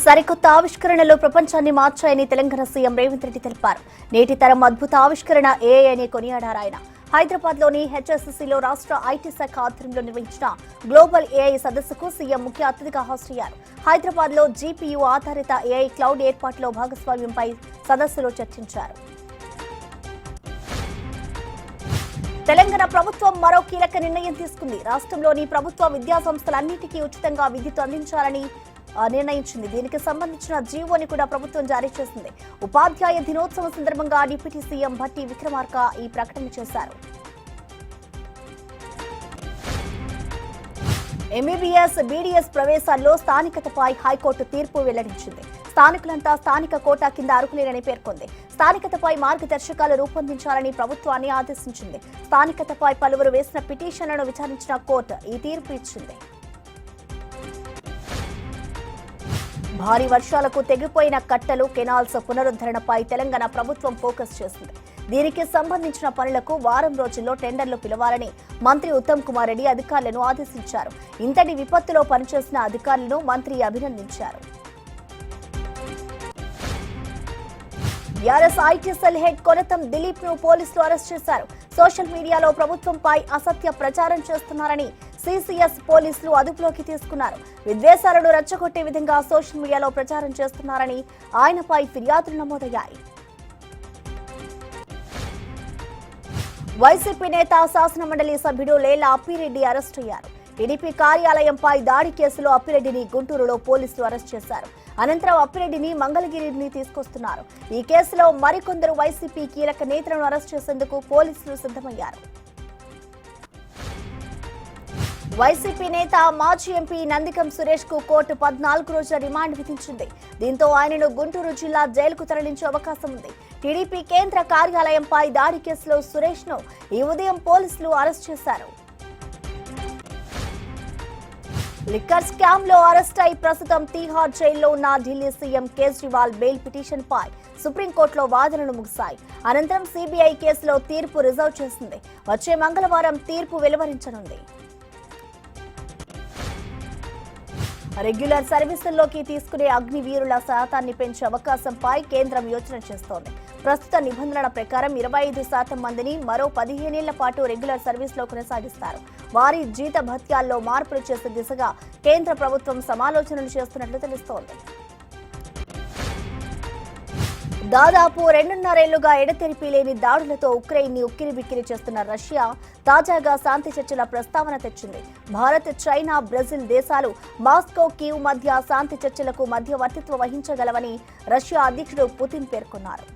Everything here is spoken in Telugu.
సరికొత్త ఆవిష్కరణలు ప్రపంచాన్ని మార్చాయని తెలంగాణ సీఎం రేవంత్ రెడ్డి తెలిపారు. నేటి తరం అద్భుత ఆవిష్కరణ ఏఐ అని కొనియాడారు ఆయన. హైదరాబాద్లోని హెచ్ఎస్సీలో రాష్ట్ర ఐటీ శాఖ ఆధ్వర్యంలో నిర్వహించిన గ్లోబల్ ఏఐ సదస్సుకు సీఎం ముఖ్య అతిథిగా హాజరయ్యారు. హైదరాబాద్లో జీపీయూ ఆధారిత ఏఐ క్లౌడ్ ఏర్పాటులో భాగస్వామ్యంపై సదస్సులో చర్చించారు. తెలంగాణ ప్రభుత్వం మరో కీలక నిర్ణయం తీసుకుంది. రాష్ట్రంలోని ప్రభుత్వ విద్యా సంస్థలన్నింటికీ ఉచితంగా విద్యుత్ అందించాలని నిర్ణయించింది. దీనికి సంబంధించిన జీవోని కూడా ప్రభుత్వం జారీ చేసింది. ఉపాధ్యాయ దినోత్సవం సందర్భంగా డిప్యూటీ సీఎం భట్టి విక్రమార్క ఈ ప్రకటన చేశారు. ఎంబీబీఎస్, బీడీఎస్ ప్రవేశాల్లో స్థానికతపై హైకోర్టు తీర్పు వెల్లడించింది. స్థానికులంతా స్థానిక కోటా కింద అర్హులేనని పేర్కొంది. స్థానికతపై మార్గదర్శకాలు రూపొందించాలని ప్రభుత్వాన్ని ఆదేశించింది. స్థానికతపై పలువురు వేసిన పిటిషన్లను విచారించిన కోర్టు ఈ తీర్పు ఇచ్చింది. భారీ వర్షాలకు తెగిపోయిన కట్టలు, కెనాల్స్ పునరుద్ధరణపై తెలంగాణ ప్రభుత్వం ఫోకస్ చేసింది. దీనికి సంబంధించిన పనులకు వారం రోజుల్లో టెండర్లు పిలవాలని మంత్రి ఉత్తమ్ కుమార్ రెడ్డి అధికారులను ఆదేశించారు. ఇంతటి విపత్తులో పనిచేసిన అధికారులను మంత్రి అభినందించారు. BRS IT cell head Konatham Dilip ను పోలీసులు అరెస్ట్ చేశారు. సోషల్ మీడియాలో ప్రభుత్వంపై అసత్య ప్రచారం చేస్తున్నారని సీసీఎస్ పోలీసులు అదుపులోకి తీసుకున్నారు. విద్వేషాలను రెచ్చగొట్టే విధంగా సోషల్ మీడియాలో ప్రచారం చేస్తున్నారని ఆయనపై ఫిర్యాదులు నమోదయ్యాయి. వైసీపీ నేత శాసనమండలి సభ్యుడు లేళ్ల అప్పిరెడ్డి అరెస్ట్ అయ్యారు. టీడీపీ కార్యాలయంపై దాడి కేసులో అప్పిరెడ్డిని గుంటూరులో పోలీసులు అరెస్ట్ చేశారు. అనంతరం అప్పిరెడ్డిని మంగళగిరిని తీసుకొస్తున్నారు. ఈ కేసులో మరికొందరు వైసీపీ కీలక నేతలను అరెస్ట్ చేసేందుకు పోలీసులు సిద్ధమయ్యారు. వైసీపీ నేత మాజీ ఎంపీ నందికం సురేష్ కు కోర్టు 14 రోజుల రిమాండ్ విధించింది. దీంతో ఆయనను గుంటూరు జిల్లా జైలుకు తరలించే అవకాశం ఉంది. టీడీపీ కేంద్ర కార్యాలయంపై దాడి కేసులో సురేష్ ను ఈ ఉదయం పోలీసులు అరెస్ట్ చేశారు. లిక్కర్ స్కామ్ లో అరెస్ట్ అయి ప్రస్తుతం తీహార్ జైల్లో ఉన్న Delhi CM Kejriwal bail petition పై సుప్రీంకోర్టులో వాదనలు ముగిశాయి. అనంతరం సీబీఐ కేసులో తీర్పు రిజర్వ్ చేసింది. వచ్చే మంగళవారం తీర్పు వెలువరించనుంది. రెగ్యులర్ సర్వీసుల్లోకి తీసుకునే అగ్నివీరుల శాతాన్ని పెంచే అవకాశంపై కేంద్రం యోచన చేస్తోంది. ప్రస్తుత నిబంధనల ప్రకారం 25% మందిని మరో 15 ఏళ్ల పాటు రెగ్యులర్ సర్వీస్లో కొనసాగిస్తారు. వారి జీత భత్యాల్లో మార్పులు చేసే దిశగా కేంద్ర ప్రభుత్వం సమాలోచనలు చేస్తున్నట్లు తెలుస్తోంది. దాదాపు 2.5 ఏళ్లుగా ఎడతెరిపి లేని దాడులతో ఉక్రెయిన్ ని ఉక్కిరిబిక్కిరి చేస్తున్న రష్యా తాజాగా శాంతి చర్చల ప్రస్తావన తెచ్చింది. భారత్, చైనా, బ్రెజిల్ దేశాలు మాస్కో, కీవ్ మధ్య శాంతి చర్చలకు మధ్యవర్తిత్వం వహించగలవని రష్యా అధ్యక్షుడు పుతిన్ పేర్కొన్నారు.